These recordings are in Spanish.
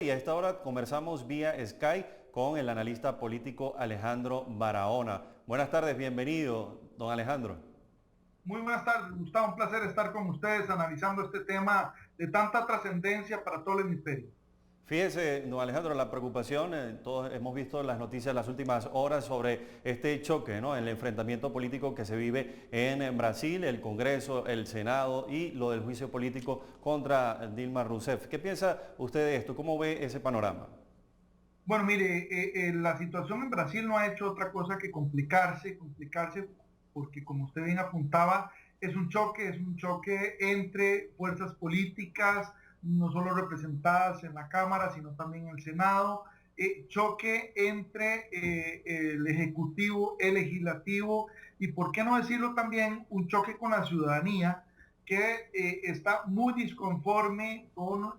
Y a esta hora conversamos vía Skype con el analista político Alejandro Barahona. Buenas tardes, bienvenido, don Alejandro. Muy buenas tardes, Gustavo. Un placer estar con ustedes analizando este tema de tanta trascendencia para todo el hemisferio. Fíjese, don Alejandro, la preocupación, todos hemos visto las noticias las últimas horas sobre este choque, ¿no? El enfrentamiento político que se vive en Brasil, el Congreso, el Senado y lo del juicio político contra Dilma Rousseff. ¿Qué piensa usted de esto? ¿Cómo ve ese panorama? Bueno, mire, la situación en Brasil no ha hecho otra cosa que complicarse, porque como usted bien apuntaba, es un choque entre fuerzas políticas, no solo representadas en la Cámara, sino también en el Senado, choque entre el Ejecutivo, el Legislativo, y por qué no decirlo también, un choque con la ciudadanía, que está muy disconforme con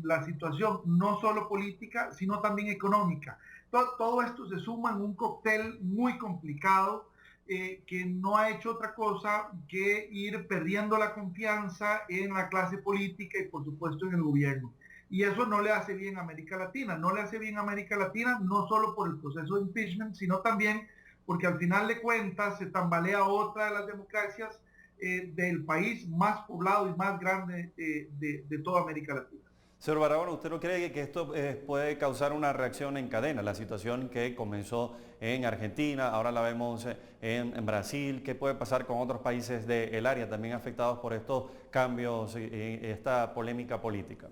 la situación, no solo política, sino también económica. Todo esto se suma en un cóctel muy complicado que no ha hecho otra cosa que ir perdiendo la confianza en la clase política y por supuesto en el gobierno. Y eso no le hace bien a América Latina, no le hace bien a América Latina, no solo por el proceso de impeachment, sino también porque al final de cuentas se tambalea otra de las democracias del país más poblado y más grande de toda América Latina. Señor Barahona, ¿usted no cree que esto puede causar una reacción en cadena? La situación que comenzó en Argentina, ahora la vemos en Brasil. ¿Qué puede pasar con otros países del área también afectados por estos cambios y esta polémica política?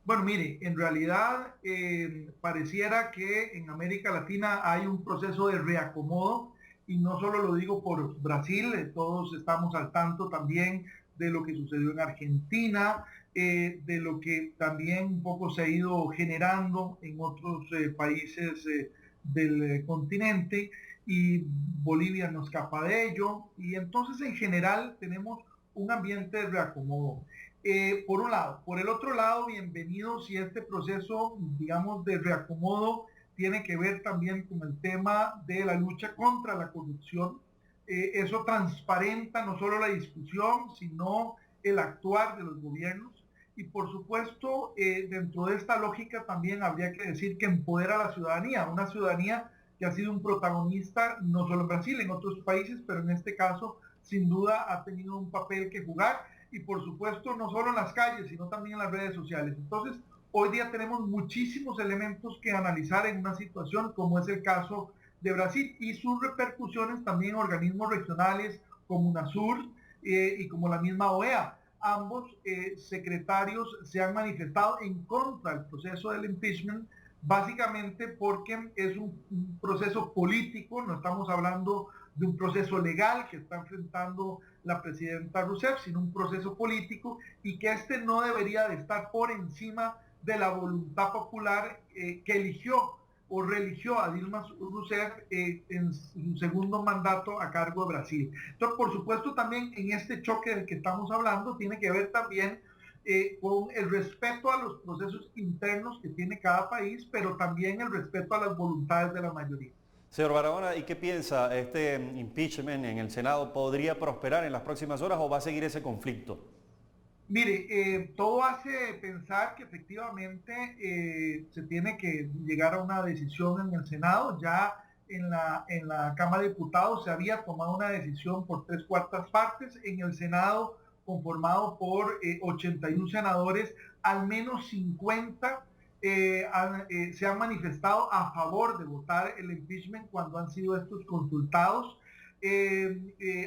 Bueno, mire, en realidad pareciera que en América Latina hay un proceso de reacomodo y no solo lo digo por Brasil, todos estamos al tanto también de lo que sucedió en Argentina, de lo que también un poco se ha ido generando en otros países del continente y Bolivia no escapa de ello y entonces en general tenemos un ambiente de reacomodo por un lado. Por el otro lado, bienvenido si este proceso, digamos, de reacomodo tiene que ver también con el tema de la lucha contra la corrupción. Eso transparenta no solo la discusión, sino el actuar de los gobiernos. Y por supuesto, dentro de esta lógica también habría que decir que empodera a la ciudadanía, una ciudadanía que ha sido un protagonista no solo en Brasil, en otros países, pero en este caso sin duda ha tenido un papel que jugar y por supuesto no solo en las calles, sino también en las redes sociales. Entonces, hoy día tenemos muchísimos elementos que analizar en una situación como es el caso de Brasil y sus repercusiones también en organismos regionales como UNASUR y como la misma OEA. Ambos secretarios se han manifestado en contra del proceso del impeachment, básicamente porque es un proceso político, no estamos hablando de un proceso legal que está enfrentando la presidenta Rousseff, sino un proceso político y que este no debería de estar por encima de la voluntad popular que eligió o religió a Dilma Rousseff en su segundo mandato a cargo de Brasil. Entonces, por supuesto, también en este choque del que estamos hablando tiene que ver también con el respeto a los procesos internos que tiene cada país, pero también el respeto a las voluntades de la mayoría. Señor Barahona, ¿y qué piensa? ¿Este impeachment en el Senado podría prosperar en las próximas horas o va a seguir ese conflicto? Mire, todo hace pensar que efectivamente se tiene que llegar a una decisión en el Senado. Ya en la Cámara de Diputados se había tomado una decisión por tres cuartas partes. En el Senado, conformado por 81 senadores, al menos 50 se han manifestado a favor de votar el impeachment cuando han sido estos consultados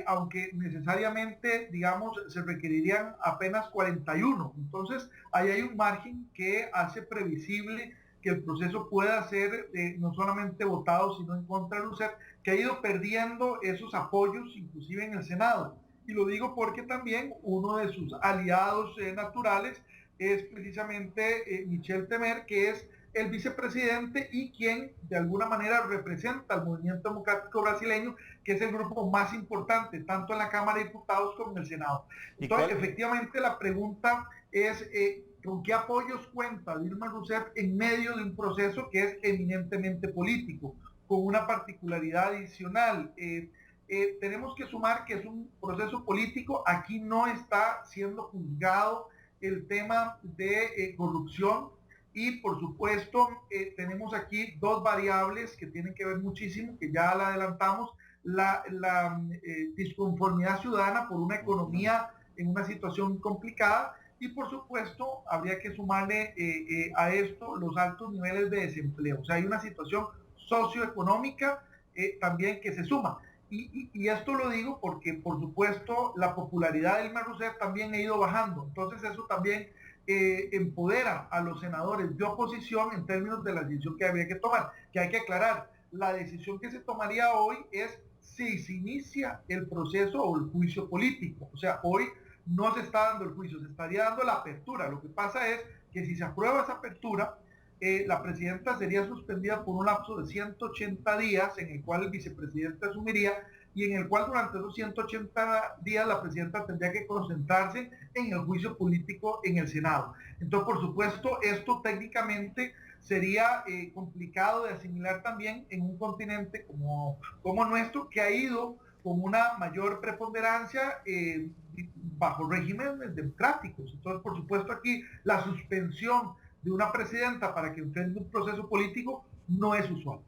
aunque necesariamente, digamos, se requerirían apenas 41. Entonces, ahí hay un margen que hace previsible que el proceso pueda ser no solamente votado, sino en contra de Rousseff, que ha ido perdiendo esos apoyos, inclusive en el Senado. Y lo digo porque también uno de sus aliados naturales es precisamente Michel Temer, que es el vicepresidente y quien de alguna manera representa al movimiento democrático brasileño, que es el grupo más importante, tanto en la Cámara de Diputados como en el Senado. ¿Y Entonces, cuál, efectivamente, la pregunta es con qué apoyos cuenta Dilma Rousseff en medio de un proceso que es eminentemente político, con una particularidad adicional. Tenemos que sumar que es un proceso político, aquí no está siendo juzgado el tema de corrupción, Y por supuesto, tenemos aquí dos variables que tienen que ver muchísimo, que ya la adelantamos, la disconformidad ciudadana por una economía en una situación complicada y por supuesto habría que sumarle a esto los altos niveles de desempleo. O sea, hay una situación socioeconómica también que se suma. Y esto lo digo porque, por supuesto, la popularidad de Dilma Rousseff también ha ido bajando. Entonces eso también empodera a los senadores de oposición en términos de la decisión que habría que tomar. Que hay que aclarar, la decisión que se tomaría hoy es si se inicia el proceso o el juicio político. O sea, hoy no se está dando el juicio, se estaría dando la apertura. Lo que pasa es que si se aprueba esa apertura, la presidenta sería suspendida por un lapso de 180 días en el cual el vicepresidente asumiría y en el cual durante esos 180 días la presidenta tendría que concentrarse en el juicio político en el Senado. Entonces, por supuesto, esto técnicamente sería complicado de asimilar también en un continente como nuestro, que ha ido con una mayor preponderancia bajo regímenes democráticos. Entonces, por supuesto, aquí la suspensión de una presidenta para que enfrente un proceso político no es usual.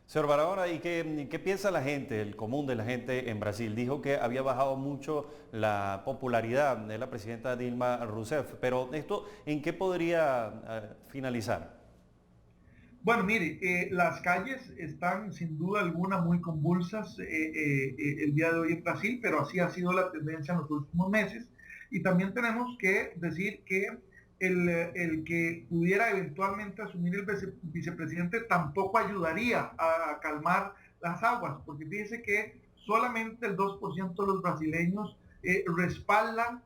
Señor Barahona, ¿y qué piensa la gente, el común de la gente en Brasil? Dijo que había bajado mucho la popularidad de la presidenta Dilma Rousseff, pero ¿esto en qué podría finalizar? Bueno, mire, las calles están sin duda alguna muy convulsas el día de hoy en Brasil, pero así ha sido la tendencia en los últimos meses. Y también tenemos que decir que el que pudiera eventualmente asumir el vicepresidente tampoco ayudaría a calmar las aguas, porque fíjese que solamente el 2% de los brasileños respaldan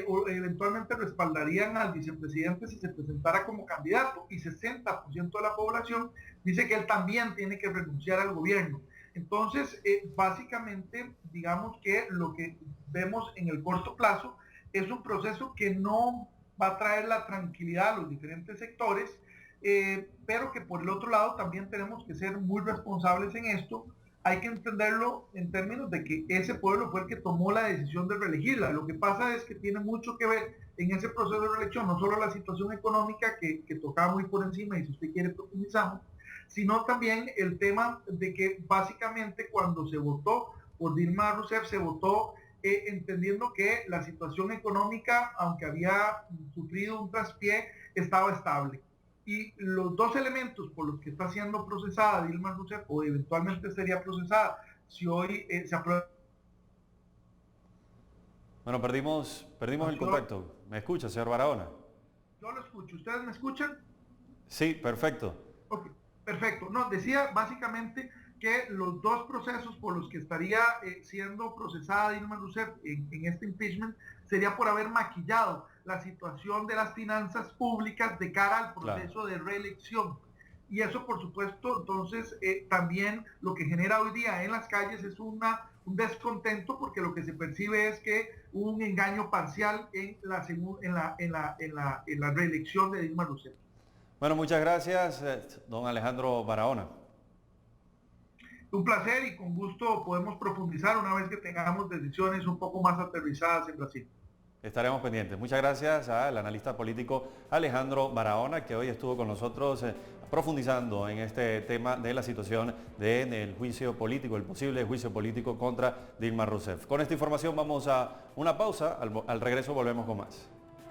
o eventualmente respaldarían al vicepresidente si se presentara como candidato y 60% de la población dice que él también tiene que renunciar al gobierno. Entonces, básicamente, digamos que lo que vemos en el corto plazo es un proceso que no va a traer la tranquilidad a los diferentes sectores, pero que por el otro lado también tenemos que ser muy responsables en esto. Hay que entenderlo en términos de que ese pueblo fue el que tomó la decisión de reelegirla. Lo que pasa es que tiene mucho que ver en ese proceso de reelección, no solo la situación económica que tocaba muy por encima y si usted quiere profundizamos, sino también el tema de que básicamente cuando se votó por Dilma Rousseff se votó entendiendo que la situación económica, aunque había sufrido un traspié, estaba estable. Y los dos elementos por los que está siendo procesada Dilma Rousseff, o eventualmente sería procesada, si hoy se aprueba... Bueno, perdimos el contacto. ¿Me escucha, señor Barahona? Yo lo escucho. ¿Ustedes me escuchan? Sí, perfecto. Ok, perfecto. No, decía básicamente que los dos procesos por los que estaría siendo procesada Dilma Rousseff en este impeachment sería por haber maquillado la situación de las finanzas públicas de cara al proceso de reelección. Y eso, por supuesto, entonces también lo que genera hoy día en las calles es un descontento porque lo que se percibe es que hubo un engaño parcial en la reelección de Dilma Rousseff. Bueno, muchas gracias, don Alejandro Barahona. Un placer y con gusto podemos profundizar una vez que tengamos decisiones un poco más aterrizadas en Brasil. Estaremos pendientes. Muchas gracias al analista político Alejandro Barahona, que hoy estuvo con nosotros profundizando en este tema de la situación del juicio político, el posible juicio político contra Dilma Rousseff. Con esta información vamos a una pausa, al regreso volvemos con más.